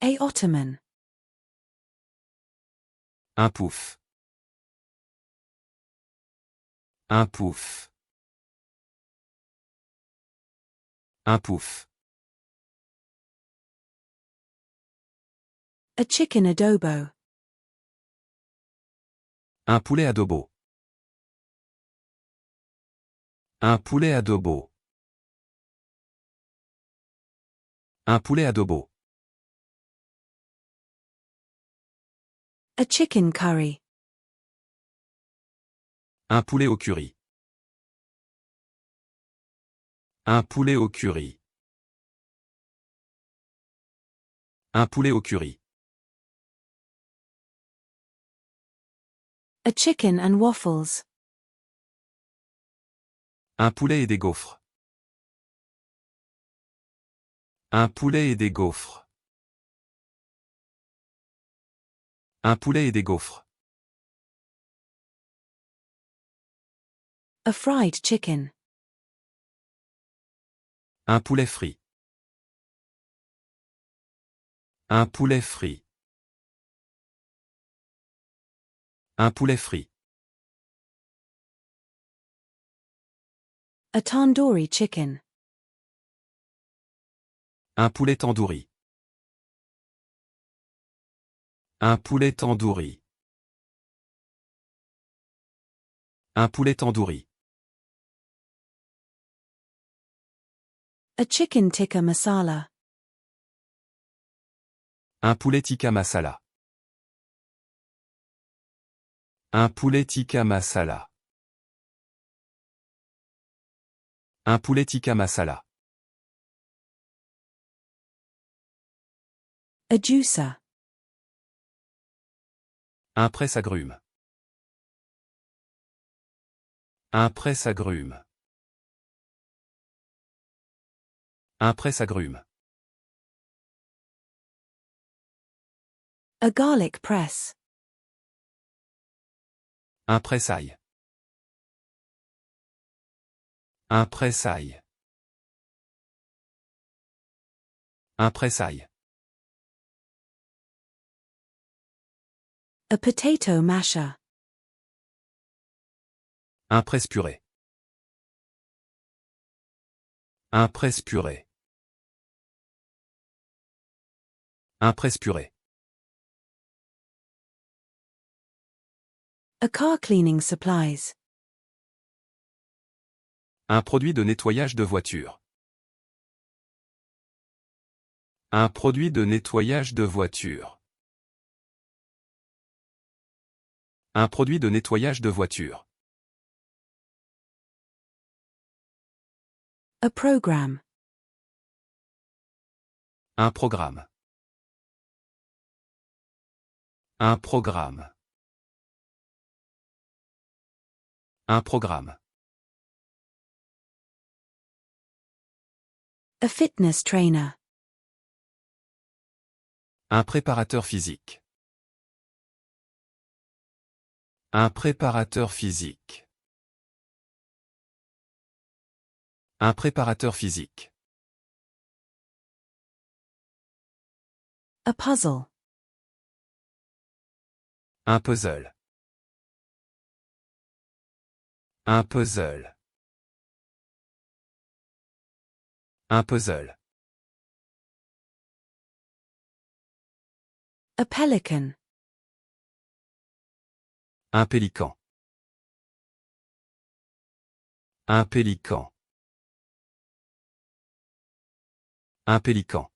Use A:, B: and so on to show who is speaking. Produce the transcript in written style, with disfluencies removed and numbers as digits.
A: A ottoman.
B: Un pouf. Un pouf. Un pouf.
A: A chicken adobo.
B: Un poulet adobo. Un poulet adobo. Un poulet adobo.
A: A chicken curry.
B: Un poulet au curry. Un poulet au curry. Un poulet au curry.
A: A chicken and waffles.
B: Un poulet et des gaufres. Un poulet et des gaufres. Un poulet et des gaufres.
A: A fried chicken.
B: Un poulet frit. Un poulet frit. Un poulet frit.
A: A tandoori chicken.
B: Un poulet tandoori. Un poulet tandoori. Un poulet tandoori.
A: A chicken tikka masala.
B: Un poulet tikka masala. Un poulet tikka masala. Un poulet tikka masala.
A: A juicer.
B: Un presse-agrumes. Un presse-agrumes. Un presse-agrumes.
A: A garlic press.
B: Un presse-ail. Un presse-ail. Un presse-ail.
A: A potato masher.
B: Un presse-purée. Un presse-purée. Un presse-purée.
A: A car cleaning supplies.
B: Un produit de nettoyage de voiture. Un produit de nettoyage de voiture. Un produit de nettoyage de voiture.
A: A program.
B: Un programme. Un programme. Un programme.
A: A fitness trainer.
B: Un préparateur physique. Un préparateur physique. Un préparateur physique.
A: A puzzle.
B: Un puzzle. Un puzzle. Un puzzle.
A: A pelican.
B: Un pélican. Un pélican. Un pélican.